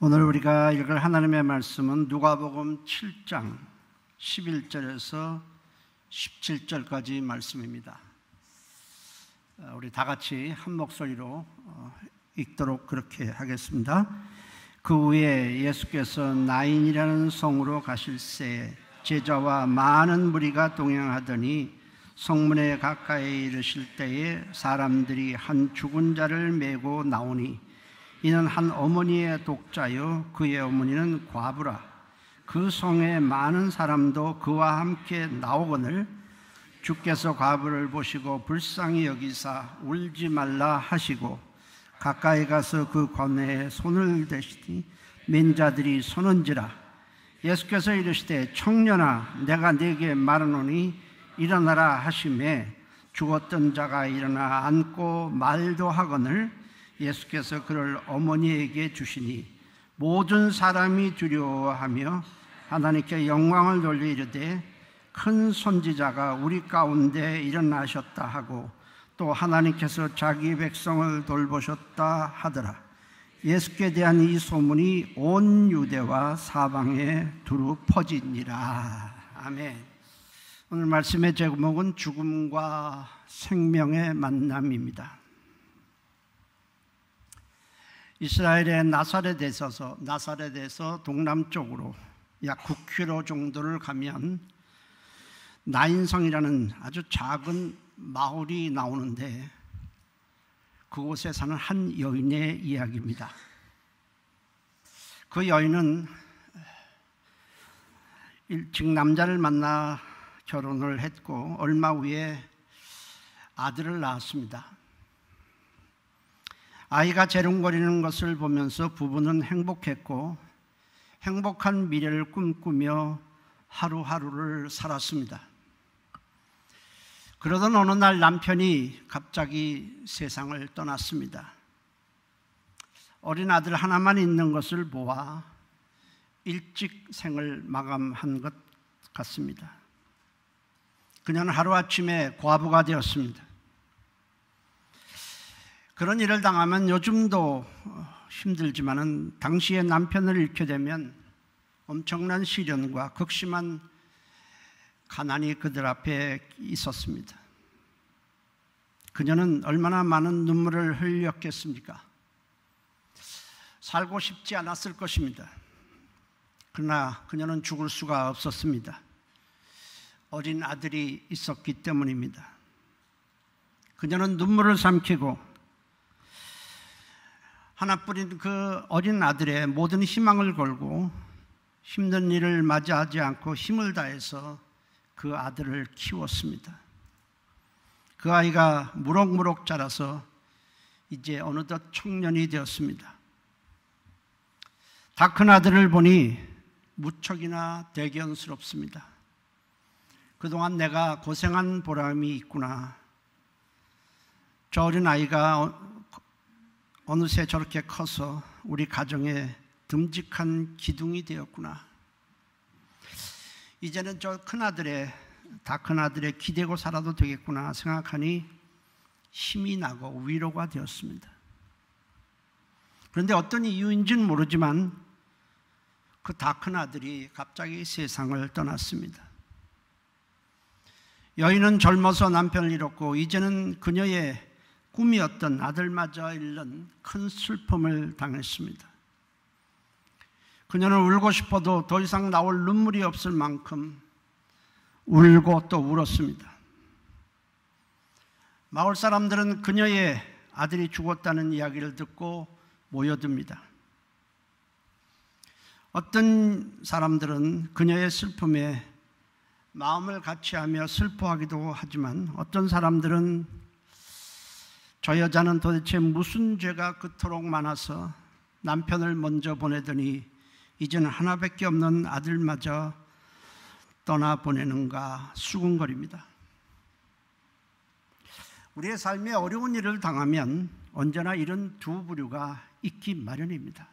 오늘 우리가 읽을 하나님의 말씀은 누가복음 7장 11절에서 17절까지 말씀입니다. 우리 다 같이 한 목소리로 읽도록 그렇게 하겠습니다. 그 후에 예수께서 나인이라는 성으로 가실새 제자와 많은 무리가 동행하더니 성문에 가까이 이르실 때에 사람들이 한 죽은 자를 메고 나오니 이는 한 어머니의 독자요 그의 어머니는 과부라. 그 성에 많은 사람도 그와 함께 나오거늘 주께서 과부를 보시고 불쌍히 여기사 울지 말라 하시고 가까이 가서 그 관내에 손을 대시니 맨 자들이 서는지라. 예수께서 이르시되 청년아 내가 네게 말하노니 일어나라 하시매 죽었던 자가 일어나 앉고 말도 하거늘 예수께서 그를 어머니에게 주시니 모든 사람이 두려워하며 하나님께 영광을 돌려 이르되 큰 선지자가 우리 가운데 일어나셨다 하고 또 하나님께서 자기 백성을 돌보셨다 하더라. 예수께 대한 이 소문이 온 유대와 사방에 두루 퍼지니라. 아멘. 오늘 말씀의 제목은 죽음과 생명의 만남입니다. 이스라엘의 나사렛에서 동남쪽으로 약 9km 정도를 가면 나인성이라는 아주 작은 마을이 나오는데 그곳에 사는 한 여인의 이야기입니다. 그 여인은 일찍 남자를 만나 결혼을 했고 얼마 후에 아들을 낳았습니다. 아이가 재롱거리는 것을 보면서 부부는 행복했고 행복한 미래를 꿈꾸며 하루하루를 살았습니다. 그러던 어느 날 남편이 갑자기 세상을 떠났습니다. 어린 아들 하나만 있는 것을 보아 일찍 생을 마감한 것 같습니다. 그녀는 하루아침에 과부가 되었습니다. 그런 일을 당하면 요즘도 힘들지만은 당시에 남편을 잃게 되면 엄청난 시련과 극심한 가난이 그들 앞에 있었습니다. 그녀는 얼마나 많은 눈물을 흘렸겠습니까? 살고 싶지 않았을 것입니다. 그러나 그녀는 죽을 수가 없었습니다. 어린 아들이 있었기 때문입니다. 그녀는 눈물을 삼키고 하나뿐인 그 어린 아들의 모든 희망을 걸고 힘든 일을 맞이하지 않고 힘을 다해서 그 아들을 키웠습니다. 그 아이가 무럭무럭 자라서 이제 어느덧 청년이 되었습니다. 다 큰 아들을 보니 무척이나 대견스럽습니다. 그동안 내가 고생한 보람이 있구나. 저 어린 아이가 어느새 저렇게 커서 우리 가정에 듬직한 기둥이 되었구나. 이제는 저 다 큰 아들의 기대고 살아도 되겠구나 생각하니 힘이 나고 위로가 되었습니다. 그런데 어떤 이유인지는 모르지만 그 다 큰 아들이 갑자기 세상을 떠났습니다. 여인은 젊어서 남편을 잃었고 이제는 그녀의 꿈이었던 아들마저 잃는 큰 슬픔을 당했습니다. 그녀는 울고 싶어도 더 이상 나올 눈물이 없을 만큼 울고 또 울었습니다. 마을 사람들은 그녀의 아들이 죽었다는 이야기를 듣고 모여듭니다. 어떤 사람들은 그녀의 슬픔에 마음을 같이하며 슬퍼하기도 하지만 어떤 사람들은 저 여자는 도대체 무슨 죄가 그토록 많아서 남편을 먼저 보내더니 이제는 하나밖에 없는 아들마저 떠나보내는가 수군거립니다. 우리의 삶에 어려운 일을 당하면 언제나 이런 두 부류가 있기 마련입니다.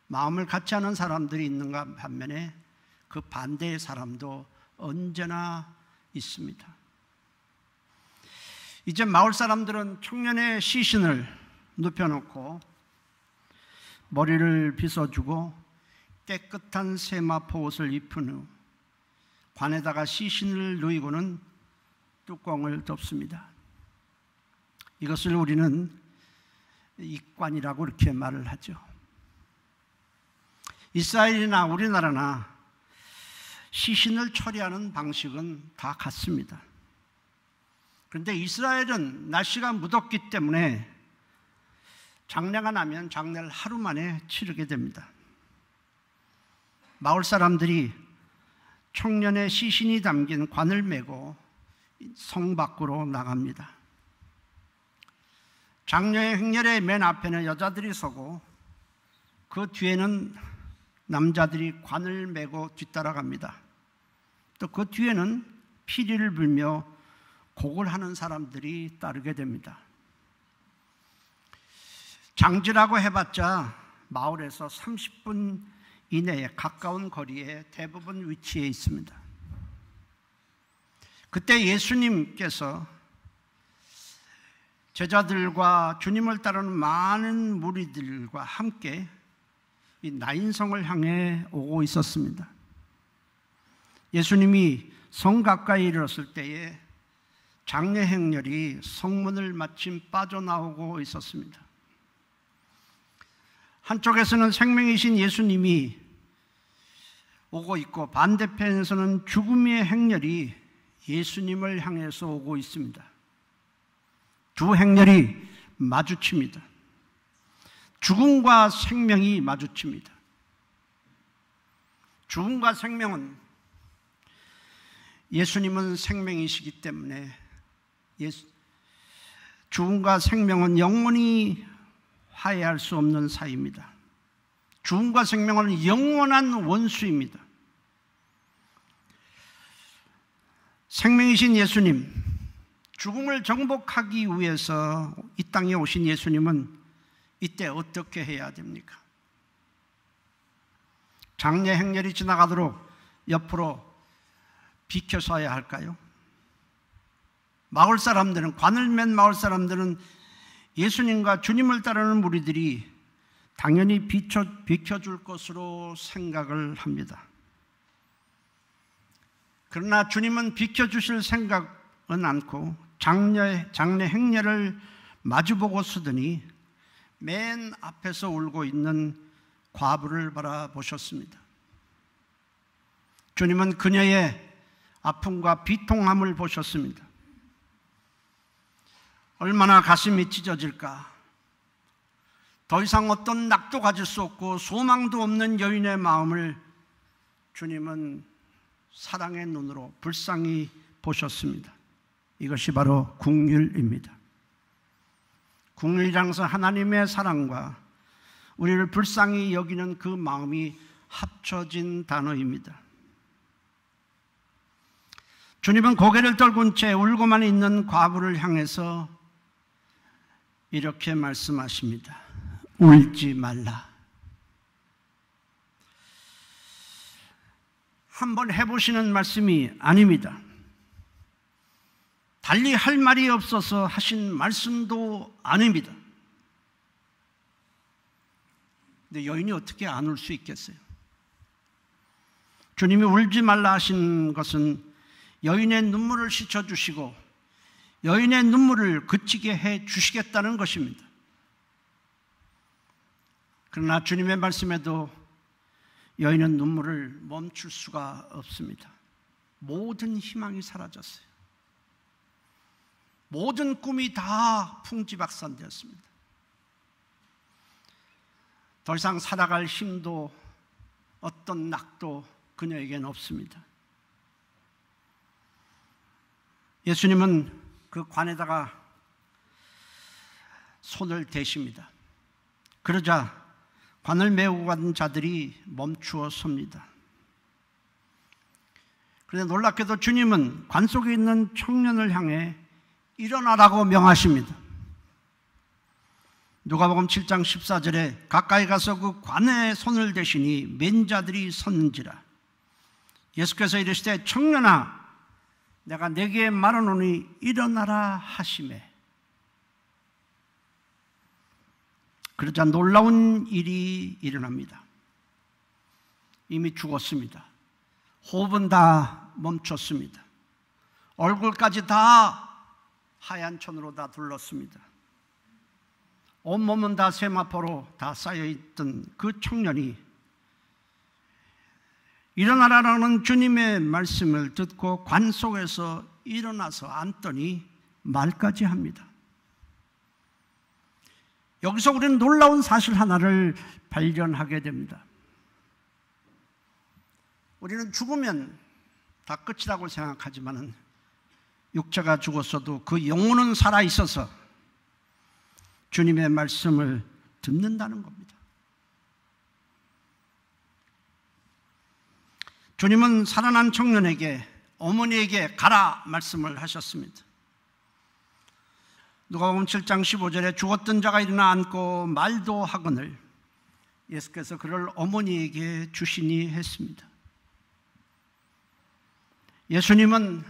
마음을 같이 하는 사람들이 있는가 반면에 그 반대의 사람도 언제나 있습니다. 이제 마을 사람들은 청년의 시신을 눕혀놓고 머리를 빗어주고 깨끗한 세마포 옷을 입힌 후 관에다가 시신을 누이고는 뚜껑을 덮습니다. 이것을 우리는 입관이라고 이렇게 말을 하죠. 이스라엘이나 우리나라나 시신을 처리하는 방식은 다 같습니다. 그런데 이스라엘은 날씨가 무덥기 때문에 장례가 나면 장례를 하루 만에 치르게 됩니다. 마을 사람들이 청년의 시신이 담긴 관을 메고 성 밖으로 나갑니다. 장례 행렬의 맨 앞에는 여자들이 서고 그 뒤에는 남자들이 관을 메고 뒤따라갑니다. 또 그 뒤에는 피리를 불며 곡을 하는 사람들이 따르게 됩니다. 장지라고 해봤자 마을에서 30분 이내에 가까운 거리에 대부분 위치해 있습니다. 그때 예수님께서 제자들과 주님을 따르는 많은 무리들과 함께 이 나인성을 향해 오고 있었습니다. 예수님이 성 가까이 이르렀을 때에 장례 행렬이 성문을 마침 빠져나오고 있었습니다. 한쪽에서는 생명이신 예수님이 오고 있고 반대편에서는 죽음의 행렬이 예수님을 향해서 오고 있습니다. 두 행렬이 마주칩니다. 죽음과 생명이 마주칩니다. 죽음과 생명은 예수님은 생명이시기 때문에 죽음과 생명은 영원히 화해할 수 없는 사이입니다. 죽음과 생명은 영원한 원수입니다. 생명이신 예수님, 죽음을 정복하기 위해서 이 땅에 오신 예수님은 이때 어떻게 해야 됩니까? 장례 행렬이 지나가도록 옆으로 비켜서야 할까요? 마을 사람들은, 관을 맨 마을 사람들은 예수님과 주님을 따르는 무리들이 당연히 비켜줄 것으로 생각을 합니다. 그러나 주님은 비켜주실 생각은 않고 장례 행렬을 마주보고 서더니 맨 앞에서 울고 있는 과부를 바라보셨습니다. 주님은 그녀의 아픔과 비통함을 보셨습니다. 얼마나 가슴이 찢어질까. 더 이상 어떤 낙도 가질 수 없고 소망도 없는 여인의 마음을 주님은 사랑의 눈으로 불쌍히 보셨습니다. 이것이 바로 긍휼입니다. 긍휼이란 것은 하나님의 사랑과 우리를 불쌍히 여기는 그 마음이 합쳐진 단어입니다. 주님은 고개를 떨군 채 울고만 있는 과부를 향해서 이렇게 말씀하십니다. 울지 말라. 한번 해보시는 말씀이 아닙니다. 달리 할 말이 없어서 하신 말씀도 아닙니다. 근데 여인이 어떻게 안 울 수 있겠어요? 주님이 울지 말라 하신 것은 여인의 눈물을 씻어주시고 여인의 눈물을 그치게 해 주시겠다는 것입니다. 그러나 주님의 말씀에도 여인은 눈물을 멈출 수가 없습니다. 모든 희망이 사라졌어요. 모든 꿈이 다 풍지박산되었습니다. 더 이상 살아갈 힘도 어떤 낙도 그녀에게는 없습니다. 예수님은 그 관에다가 손을 대십니다. 그러자 관을 메고 간 자들이 멈추어 섭니다. 그런데 놀랍게도 주님은 관 속에 있는 청년을 향해 일어나라고 명하십니다. 누가복음 7장 14절에 가까이 가서 그 관에 손을 대시니 맨 자들이 섰는지라. 예수께서 이르시되 청년아 내가 네게 말하노니 일어나라 하시매. 그러자 놀라운 일이 일어납니다. 이미 죽었습니다. 호흡은 다 멈췄습니다. 얼굴까지 다 하얀 천으로 다 둘렀습니다. 온몸은 다 세마포로 다 쌓여있던 그 청년이 일어나라는 주님의 말씀을 듣고 관 속에서 일어나서 앉더니 말까지 합니다. 여기서 우리는 놀라운 사실 하나를 발견하게 됩니다. 우리는 죽으면 다 끝이라고 생각하지만 육체가 죽었어도 그 영혼은 살아있어서 주님의 말씀을 듣는다는 겁니다. 주님은 살아난 청년에게, 어머니에게 가라 말씀을 하셨습니다. 누가복음 7장 15절에 죽었던 자가 일어나 앉고 말도 하거늘 예수께서 그를 어머니에게 주시니 했습니다. 예수님은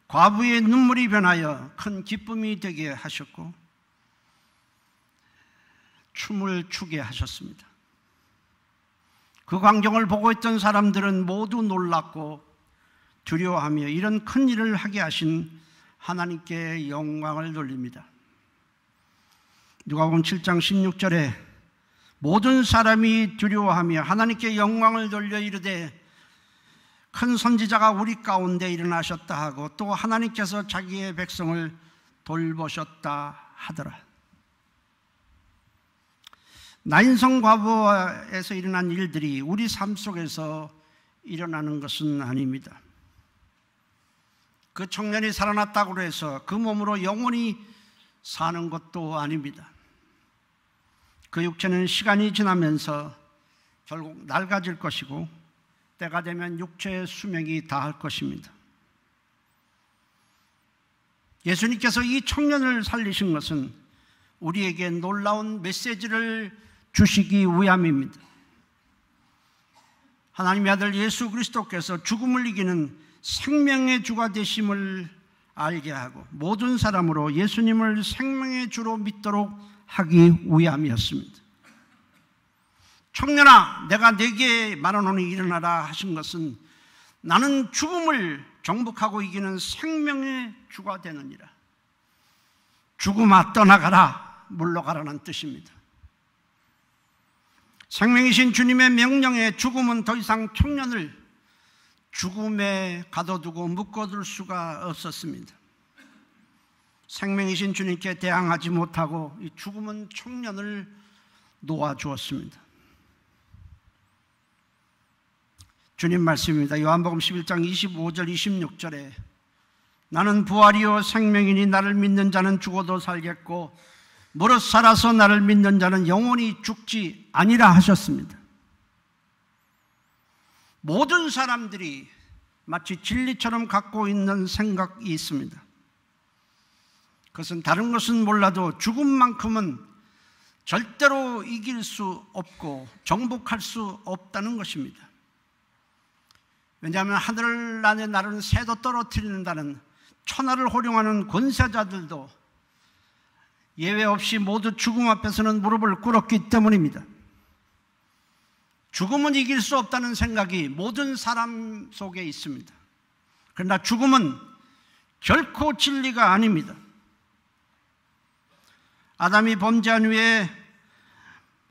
과부의 눈물이 변하여 큰 기쁨이 되게 하셨고 춤을 추게 하셨습니다. 그 광경을 보고 있던 사람들은 모두 놀랐고 두려워하며 이런 큰 일을 하게 하신 하나님께 영광을 돌립니다. 누가복음 7장 16절에 모든 사람이 두려워하며 하나님께 영광을 돌려 이르되 큰 선지자가 우리 가운데 일어나셨다 하고 또 하나님께서 자기의 백성을 돌보셨다 하더라. 나인성 과부에서 일어난 일들이 우리 삶 속에서 일어나는 것은 아닙니다. 그 청년이 살아났다고 해서 그 몸으로 영원히 사는 것도 아닙니다. 그 육체는 시간이 지나면서 결국 낡아질 것이고 때가 되면 육체의 수명이 다할 것입니다. 예수님께서 이 청년을 살리신 것은 우리에게 놀라운 메시지를 주시기 위함입니다. 하나님의 아들 예수 그리스도께서 죽음을 이기는 생명의 주가 되심을 알게 하고 모든 사람으로 예수님을 생명의 주로 믿도록 하기 위함이었습니다. 청년아, 내가 네게 말하노니 일어나라 하신 것은 나는 죽음을 정복하고 이기는 생명의 주가 되느니라. 죽음아 떠나가라, 물러가라는 뜻입니다. 생명이신 주님의 명령에 죽음은 더 이상 청년을 죽음에 가둬두고 묶어둘 수가 없었습니다. 생명이신 주님께 대항하지 못하고 이 죽음은 청년을 놓아주었습니다. 주님 말씀입니다. 요한복음 11장 25절 26절에 나는 부활이요 생명이니 나를 믿는 자는 죽어도 살겠고 무릇 살아서 나를 믿는 자는 영원히 죽지 아니라 하셨습니다. 모든 사람들이 마치 진리처럼 갖고 있는 생각이 있습니다. 그것은 다른 것은 몰라도 죽음만큼은 절대로 이길 수 없고 정복할 수 없다는 것입니다. 왜냐하면 하늘 안에 나르는 새도 떨어뜨린다는 천하를 호령하는 권세자들도 예외 없이 모두 죽음 앞에서는 무릎을 꿇었기 때문입니다. 죽음은 이길 수 없다는 생각이 모든 사람 속에 있습니다. 그러나 죽음은 결코 진리가 아닙니다. 아담이 범죄한 후에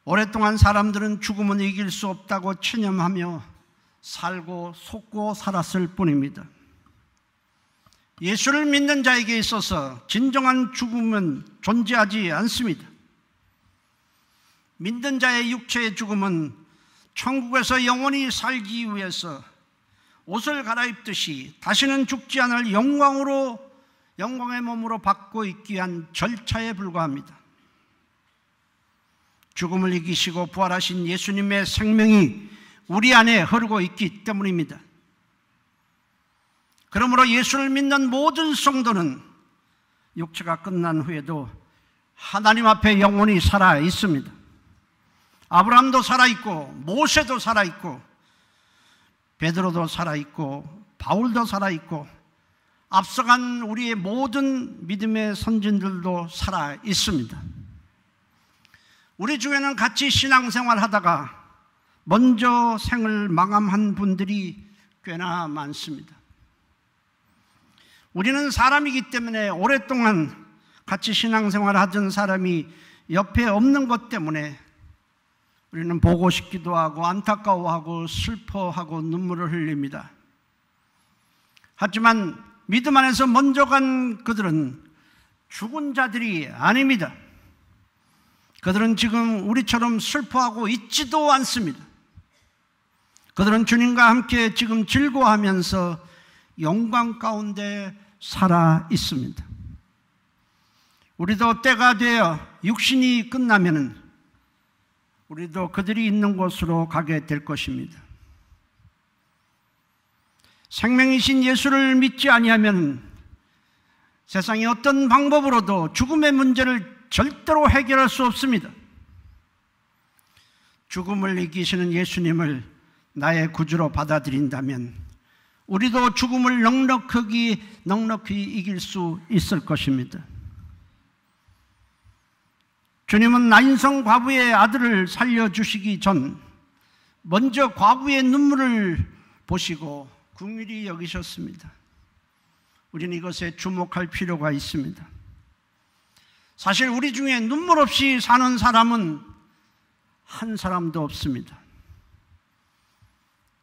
오랫동안 사람들은 죽음은 이길 수 없다고 체념하며 살고 속고 살았을 뿐입니다. 예수를 믿는 자에게 있어서 진정한 죽음은 존재하지 않습니다. 믿는 자의 육체의 죽음은 천국에서 영원히 살기 위해서 옷을 갈아입듯이 다시는 죽지 않을 영광의 몸으로 받고 있기 위한 절차에 불과합니다. 죽음을 이기시고 부활하신 예수님의 생명이 우리 안에 흐르고 있기 때문입니다. 그러므로 예수를 믿는 모든 성도는 육체가 끝난 후에도 하나님 앞에 영원히 살아 있습니다. 아브라함도 살아있고 모세도 살아있고 베드로도 살아있고 바울도 살아있고 앞서간 우리의 모든 믿음의 선진들도 살아있습니다. 우리 중에는 같이 신앙생활 하다가 먼저 생을 마감한 분들이 꽤나 많습니다. 우리는 사람이기 때문에 오랫동안 같이 신앙생활 하던 사람이 옆에 없는 것 때문에 우리는 보고 싶기도 하고 안타까워하고 슬퍼하고 눈물을 흘립니다. 하지만 믿음 안에서 먼저 간 그들은 죽은 자들이 아닙니다. 그들은 지금 우리처럼 슬퍼하고 있지도 않습니다. 그들은 주님과 함께 지금 즐거워하면서 영광 가운데 살아 있습니다. 우리도 때가 되어 육신이 끝나면 우리도 그들이 있는 곳으로 가게 될 것입니다. 생명이신 예수를 믿지 아니하면 세상의 어떤 방법으로도 죽음의 문제를 절대로 해결할 수 없습니다. 죽음을 이기시는 예수님을 나의 구주로 받아들인다면 우리도 죽음을 넉넉히 이길 수 있을 것입니다. 주님은 나인성 과부의 아들을 살려주시기 전 먼저 과부의 눈물을 보시고 긍휼히 여기셨습니다. 우리는 이것에 주목할 필요가 있습니다. 사실 우리 중에 눈물 없이 사는 사람은 한 사람도 없습니다.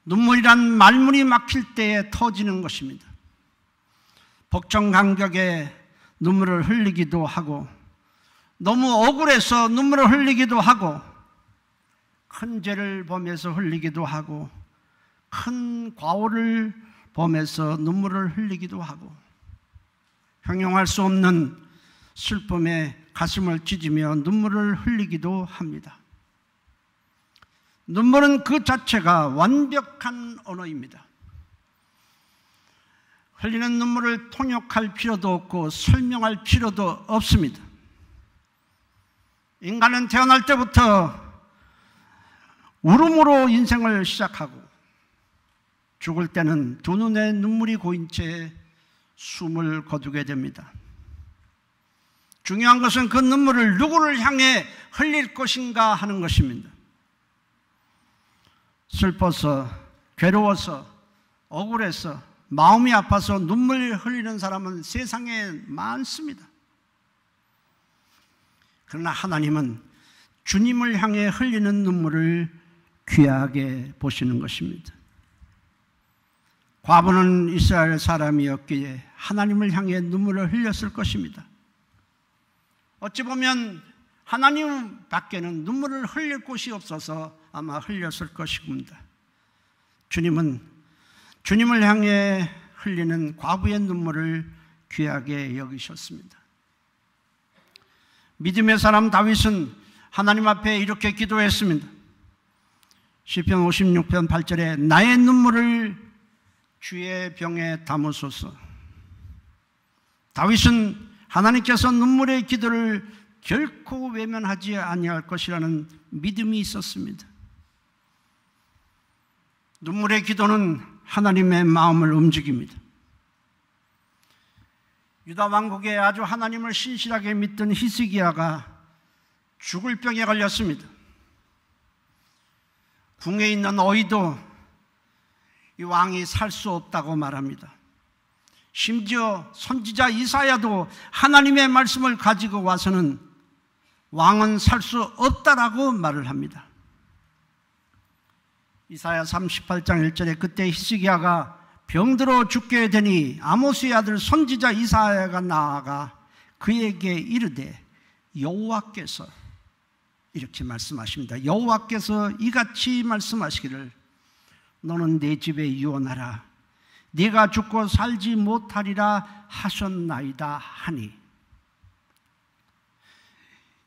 눈물이란 말문이 막힐 때에 터지는 것입니다. 복정 간격에 눈물을 흘리기도 하고 너무 억울해서 눈물을 흘리기도 하고 큰 죄를 범해서 흘리기도 하고 큰 과오를 범해서 눈물을 흘리기도 하고 형용할 수 없는 슬픔에 가슴을 찢으며 눈물을 흘리기도 합니다. 눈물은 그 자체가 완벽한 언어입니다. 흘리는 눈물을 통역할 필요도 없고 설명할 필요도 없습니다. 인간은 태어날 때부터 울음으로 인생을 시작하고 죽을 때는 두 눈에 눈물이 고인 채 숨을 거두게 됩니다. 중요한 것은 그 눈물을 누구를 향해 흘릴 것인가 하는 것입니다. 슬퍼서, 괴로워서, 억울해서, 마음이 아파서 눈물 흘리는 사람은 세상에 많습니다. 그러나 하나님은 주님을 향해 흘리는 눈물을 귀하게 보시는 것입니다. 과부는 이스라엘 사람이었기에 하나님을 향해 눈물을 흘렸을 것입니다. 어찌 보면 하나님 밖에는 눈물을 흘릴 곳이 없어서 아마 흘렸을 것입니다. 주님은 주님을 향해 흘리는 과부의 눈물을 귀하게 여기셨습니다. 믿음의 사람 다윗은 하나님 앞에 이렇게 기도했습니다. 시편 56편 8절에 나의 눈물을 주의 병에 담으소서. 다윗은 하나님께서 눈물의 기도를 결코 외면하지 아니할 것이라는 믿음이 있었습니다. 눈물의 기도는 하나님의 마음을 움직입니다. 유다 왕국에 아주 하나님을 신실하게 믿던 히스기야가 죽을 병에 걸렸습니다. 궁에 있는 어이도 이 왕이 살 수 없다고 말합니다. 심지어 선지자 이사야도 하나님의 말씀을 가지고 와서는 왕은 살 수 없다라고 말을 합니다. 이사야 38장 1절에 그때 히스기야가 병들어 죽게 되니 아모스의 아들 선지자 이사야가 나아가 그에게 이르되 여호와께서 이렇게 말씀하십니다. 여호와께서 이같이 말씀하시기를 너는 내 집에 유언하라. 네가 죽고 살지 못하리라 하셨나이다 하니.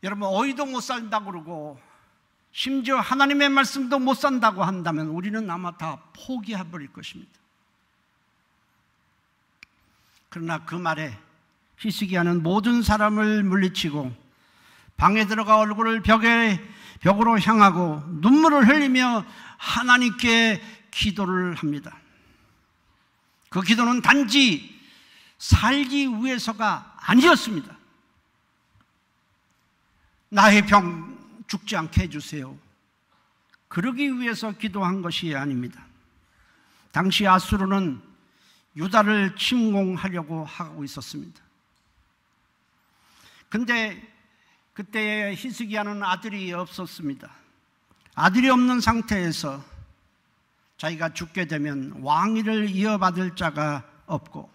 여러분, 어이도 못 산다고 그러고 심지어 하나님의 말씀도 못 산다고 한다면 우리는 아마 다 포기해버릴 것입니다. 그러나 그 말에 히스기야는 모든 사람을 물리치고 방에 들어가 얼굴을 벽으로 향하고 눈물을 흘리며 하나님께 기도를 합니다. 그 기도는 단지 살기 위해서가 아니었습니다. 나의 병 죽지 않게 해주세요. 그러기 위해서 기도한 것이 아닙니다. 당시 아수르는 유다를 침공하려고 하고 있었습니다. 근데 그때 히스기야는 아들이 없었습니다. 아들이 없는 상태에서 자기가 죽게 되면 왕위를 이어받을 자가 없고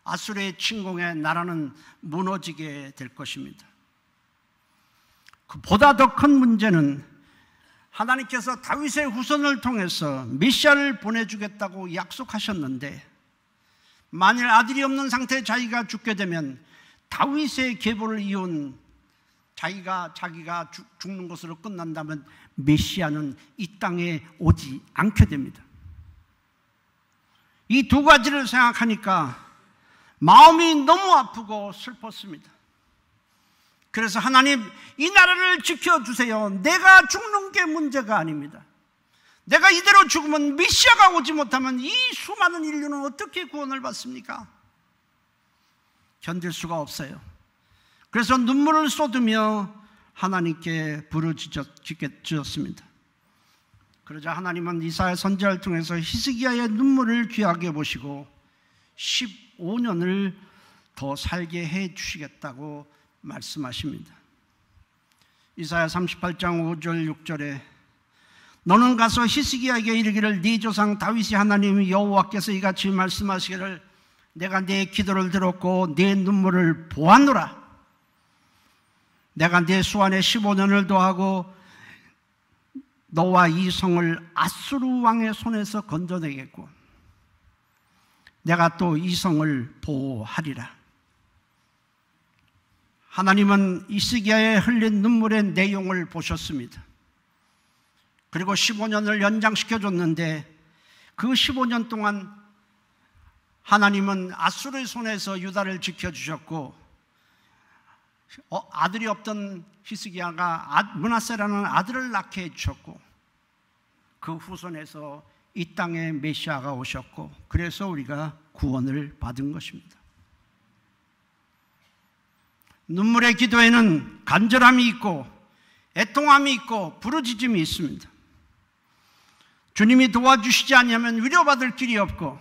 아수르의 침공에 나라는 무너지게 될 것입니다. 보다 더 큰 문제는 하나님께서 다윗의 후손을 통해서 메시아를 보내주겠다고 약속하셨는데 만일 아들이 없는 상태에 자기가 죽게 되면 다윗의 계보를 이은 자기가 죽는 것으로 끝난다면 메시아는 이 땅에 오지 않게 됩니다. 이 두 가지를 생각하니까 마음이 너무 아프고 슬펐습니다. 그래서 하나님, 이 나라를 지켜주세요. 내가 죽는 게 문제가 아닙니다. 내가 이대로 죽으면 메시아가 오지 못하면 이 수많은 인류는 어떻게 구원을 받습니까? 견딜 수가 없어요. 그래서 눈물을 쏟으며 하나님께 부르짖었습니다. 그러자 하나님은 이사야 선지자를 통해서 히스기야의 눈물을 귀하게 보시고 15년을 더 살게 해 주시겠다고 말씀하십니다. 이사야 38장 5절 6절에 너는 가서 히스기야에게 이르기를 네 조상 다윗이 하나님 여호와께서 이같이 말씀하시기를 내가 네 기도를 들었고 네 눈물을 보았노라. 내가 네 수완에 15년을 더하고 너와 이 성을 아수르 왕의 손에서 건져내겠고 내가 또 이 성을 보호하리라. 하나님은 히스기야에 흘린 눈물의 내용을 보셨습니다. 그리고 15년을 연장시켜줬는데 그 15년 동안 하나님은 아수르의 손에서 유다를 지켜주셨고 아들이 없던 히스기야가 므낫세라는 아들을 낳게 해주셨고 그 후손에서 이 땅에 메시아가 오셨고 그래서 우리가 구원을 받은 것입니다. 눈물의 기도에는 간절함이 있고 애통함이 있고 부르짖음이 있습니다. 주님이 도와주시지 않으면 위로받을 길이 없고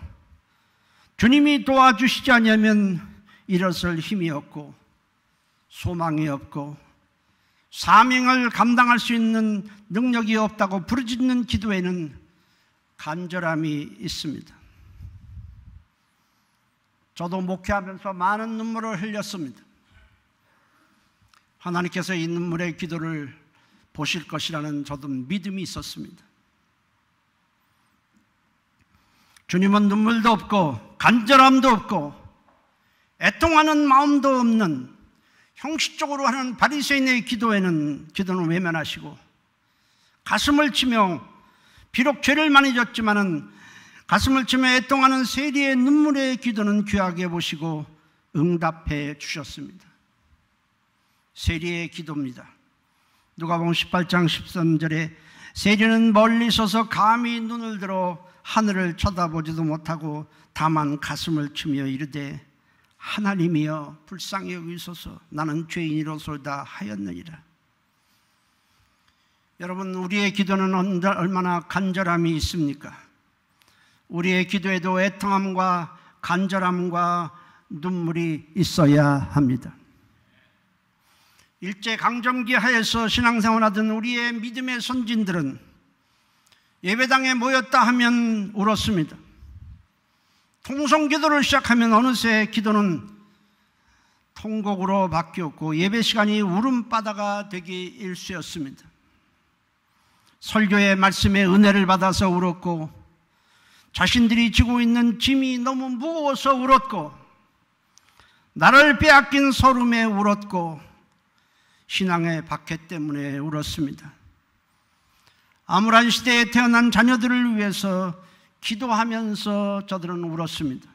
주님이 도와주시지 않으면 일어설 힘이 없고 소망이 없고 사명을 감당할 수 있는 능력이 없다고 부르짖는 기도에는 간절함이 있습니다. 저도 목회하면서 많은 눈물을 흘렸습니다. 하나님께서 이 눈물의 기도를 보실 것이라는 저도 믿음이 있었습니다. 주님은 눈물도 없고 간절함도 없고 애통하는 마음도 없는 형식적으로 하는 바리새인의 기도는 외면하시고 가슴을 치며 비록 죄를 많이 졌지만은 가슴을 치며 애통하는 세리의 눈물의 기도는 귀하게 보시고 응답해 주셨습니다. 세리의 기도입니다. 누가복음 18장 13절에 세리는 멀리 서서 감히 눈을 들어 하늘을 쳐다보지도 못하고 다만 가슴을 치며 이르되 하나님이여 불쌍히 여기소서 나는 죄인이로소이다 하였느니라. 여러분, 우리의 기도는 얼마나 간절함이 있습니까? 우리의 기도에도 애통함과 간절함과 눈물이 있어야 합니다. 일제강점기 하에서 신앙생활하던 우리의 믿음의 선진들은 예배당에 모였다 하면 울었습니다. 통성기도를 시작하면 어느새 기도는 통곡으로 바뀌었고 예배 시간이 울음바다가 되기 일쑤였습니다. 설교의 말씀에 은혜를 받아서 울었고 자신들이 지고 있는 짐이 너무 무거워서 울었고 나를 빼앗긴 서름에 울었고 신앙의 박해 때문에 울었습니다. 암울한 시대에 태어난 자녀들을 위해서 기도하면서 저들은 울었습니다.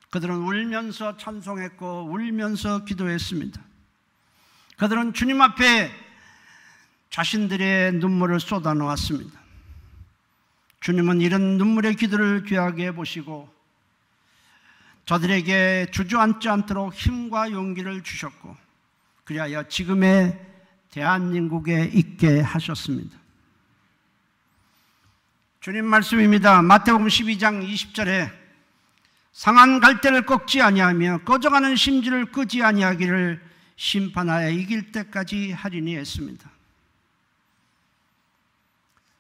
그들은 울면서 찬송했고 울면서 기도했습니다. 그들은 주님 앞에 자신들의 눈물을 쏟아놓았습니다. 주님은 이런 눈물의 기도를 귀하게 보시고 저들에게 주저앉지 않도록 힘과 용기를 주셨고 그리하여 지금의 대한민국에 있게 하셨습니다. 주님 말씀입니다. 마태복음 12장 20절에 상한 갈대를 꺾지 아니하며 꺼져가는 심지를 끄지 아니하기를 심판하여 이길 때까지 하리니 했습니다.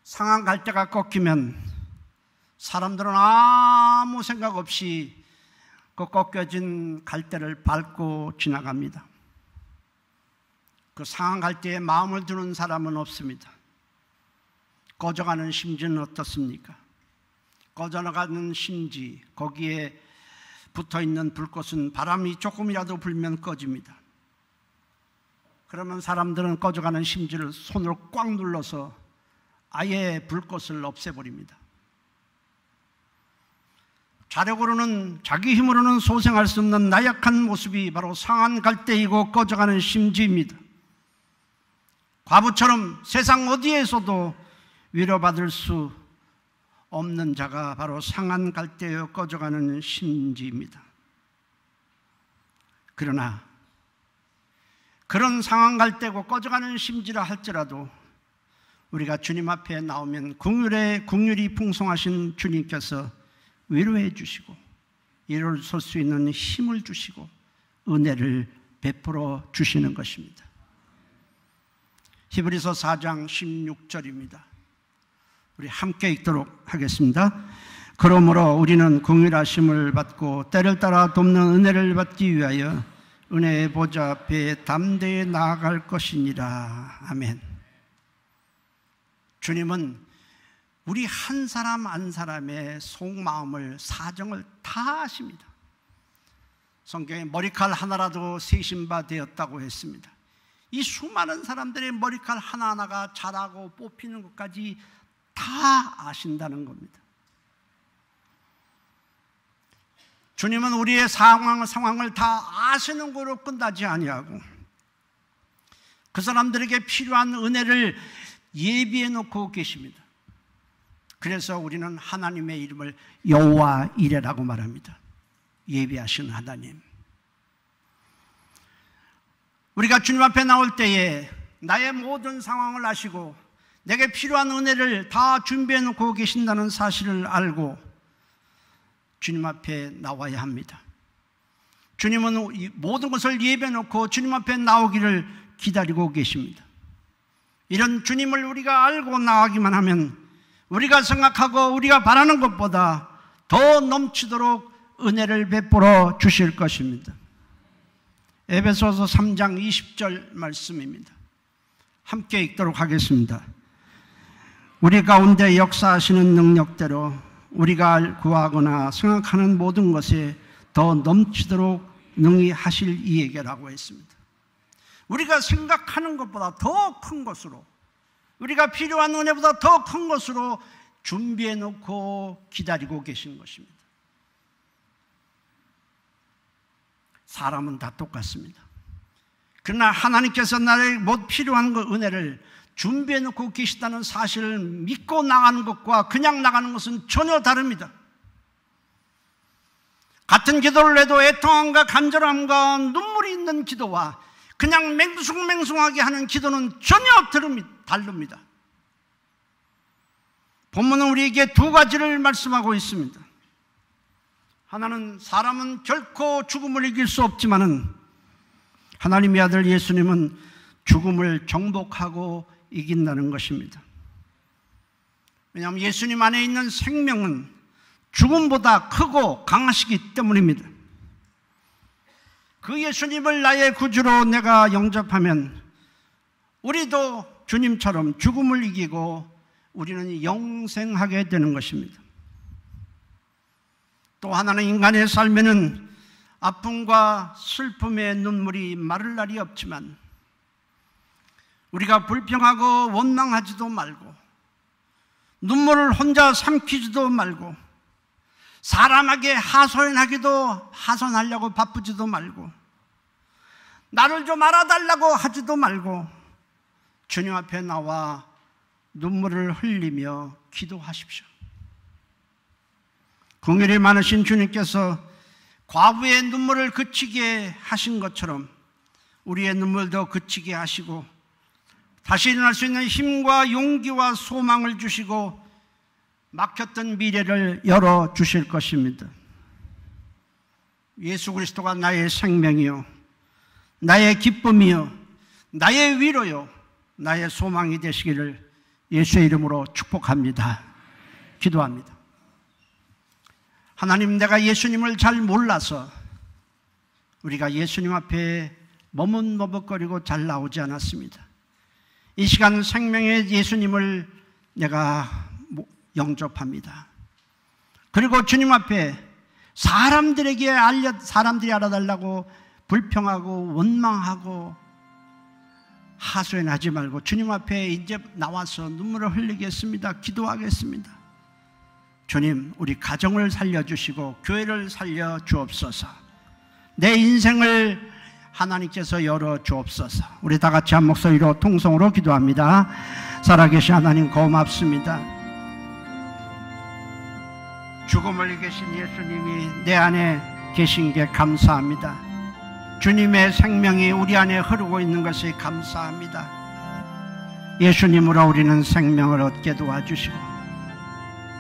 상한 갈대가 꺾이면 사람들은 아무 생각 없이 그 꺾여진 갈대를 밟고 지나갑니다. 그 상한 갈대에 마음을 두는 사람은 없습니다. 꺼져가는 심지는 어떻습니까? 꺼져나가는 심지, 거기에 붙어있는 불꽃은 바람이 조금이라도 불면 꺼집니다. 그러면 사람들은 꺼져가는 심지를 손으로 꽉 눌러서 아예 불꽃을 없애버립니다. 자력으로는, 자기 힘으로는 소생할 수 없는 나약한 모습이 바로 상한 갈대이고 꺼져가는 심지입니다. 과부처럼 세상 어디에서도 위로받을 수 없는 자가 바로 상한 갈대여 꺼져가는 심지입니다. 그러나 그런 상한 갈대고 꺼져가는 심지라 할지라도 우리가 주님 앞에 나오면 긍휼이 풍성하신 주님께서 위로해 주시고 일어설 수 있는 힘을 주시고 은혜를 베풀어 주시는 것입니다. 히브리서 4장 16절입니다. 우리 함께 읽도록 하겠습니다. 그러므로 우리는 긍휼하심을 받고 때를 따라 돕는 은혜를 받기 위하여 은혜의 보좌 앞에 담대히 나아갈 것이니라. 아멘. 주님은 우리 한 사람 한 사람의 속마음을, 사정을 다 아십니다. 성경에 머리칼 하나라도 세신 바 되었다고 했습니다. 이 수많은 사람들의 머리칼 하나하나가 자라고 뽑히는 것까지 다 아신다는 겁니다. 주님은 우리의 상황을 다 아시는 거로 끝나지 아니하고 그 사람들에게 필요한 은혜를 예비해 놓고 계십니다. 그래서 우리는 하나님의 이름을 여호와 이레라고 말합니다. 예비하신 하나님. 우리가 주님 앞에 나올 때에 나의 모든 상황을 아시고 내게 필요한 은혜를 다 준비해 놓고 계신다는 사실을 알고 주님 앞에 나와야 합니다. 주님은 모든 것을 예비해 놓고 주님 앞에 나오기를 기다리고 계십니다. 이런 주님을 우리가 알고 나가기만 하면 우리가 생각하고 우리가 바라는 것보다 더 넘치도록 은혜를 베풀어 주실 것입니다. 에베소서 3장 20절 말씀입니다. 함께 읽도록 하겠습니다. 우리 가운데 역사하시는 능력대로 우리가 구하거나 생각하는 모든 것에 더 넘치도록 능히 하실 이에게라고 했습니다. 우리가 생각하는 것보다 더 큰 것으로, 우리가 필요한 은혜보다 더 큰 것으로 준비해 놓고 기다리고 계신 것입니다. 사람은 다 똑같습니다. 그러나 하나님께서 나를 못 필요한 은혜를 준비해 놓고 계시다는 사실을 믿고 나가는 것과 그냥 나가는 것은 전혀 다릅니다. 같은 기도를 해도 애통함과 간절함과 눈물이 있는 기도와 그냥 맹숭맹숭하게 하는 기도는 전혀 다릅니다. 본문은 우리에게 두 가지를 말씀하고 있습니다. 하나는 사람은 결코 죽음을 이길 수 없지만은 하나님의 아들 예수님은 죽음을 정복하고 이긴다는 것입니다. 왜냐하면 예수님 안에 있는 생명은 죽음보다 크고 강하시기 때문입니다. 그 예수님을 나의 구주로 내가 영접하면 우리도 주님처럼 죽음을 이기고 우리는 영생하게 되는 것입니다. 또 하나는 인간의 삶에는 아픔과 슬픔의 눈물이 마를 날이 없지만 우리가 불평하고 원망하지도 말고 눈물을 혼자 삼키지도 말고 사람에게 하소연하려고 바쁘지도 말고 나를 좀 알아달라고 하지도 말고 주님 앞에 나와 눈물을 흘리며 기도하십시오. 긍휼이 많으신 주님께서 과부의 눈물을 그치게 하신 것처럼 우리의 눈물도 그치게 하시고 다시 일어날 수 있는 힘과 용기와 소망을 주시고 막혔던 미래를 열어주실 것입니다. 예수 그리스도가 나의 생명이요, 나의 기쁨이요, 나의 위로요, 나의 소망이 되시기를 예수의 이름으로 축복합니다. 기도합니다. 하나님, 내가 예수님을 잘 몰라서 우리가 예수님 앞에 머뭇머뭇거리고 잘 나오지 않았습니다. 이 시간 생명의 예수님을 내가 영접합니다. 그리고 주님 앞에 사람들이 알아달라고 불평하고 원망하고 하소연하지 말고 주님 앞에 이제 나와서 눈물을 흘리겠습니다. 기도하겠습니다. 주님, 우리 가정을 살려주시고 교회를 살려주옵소서. 내 인생을 하나님께서 열어주옵소서. 우리 다 같이 한 목소리로 통성으로 기도합니다. 살아계신 하나님, 고맙습니다. 죽음을 이기신 예수님이 내 안에 계신 게 감사합니다. 주님의 생명이 우리 안에 흐르고 있는 것이 감사합니다. 예수님으로 우리는 생명을 얻게 도와주시고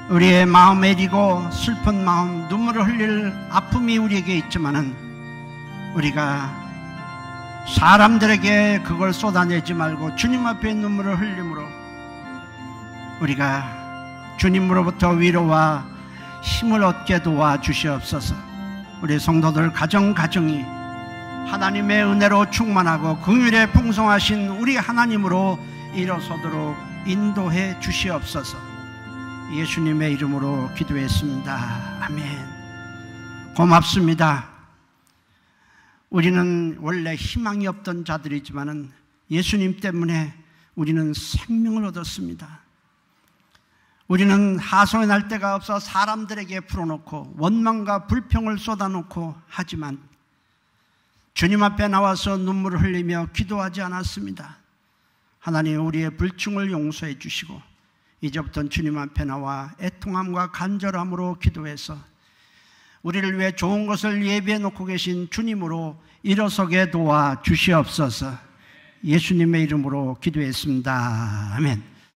우리의 마음 애리고 슬픈 마음, 눈물을 흘릴 아픔이 우리에게 있지만은 우리가 사람들에게 그걸 쏟아내지 말고 주님 앞에 눈물을 흘림으로 우리가 주님으로부터 위로와 힘을 얻게 도와주시옵소서. 우리 성도들 가정이 하나님의 은혜로 충만하고 긍휼에 풍성하신 우리 하나님으로 일어서도록 인도해 주시옵소서. 예수님의 이름으로 기도했습니다. 아멘. 고맙습니다. 우리는 원래 희망이 없던 자들이지만은 예수님 때문에 우리는 생명을 얻었습니다. 우리는 하소연할 데가 없어 사람들에게 풀어놓고 원망과 불평을 쏟아놓고 하지만 주님 앞에 나와서 눈물을 흘리며 기도하지 않았습니다. 하나님, 우리의 불충을 용서해 주시고 이제부터는 주님 앞에 나와 애통함과 간절함으로 기도해서 우리를 위해 좋은 것을 예비해 놓고 계신 주님으로 일어서게 도와 주시옵소서. 예수님의 이름으로 기도했습니다. 아멘.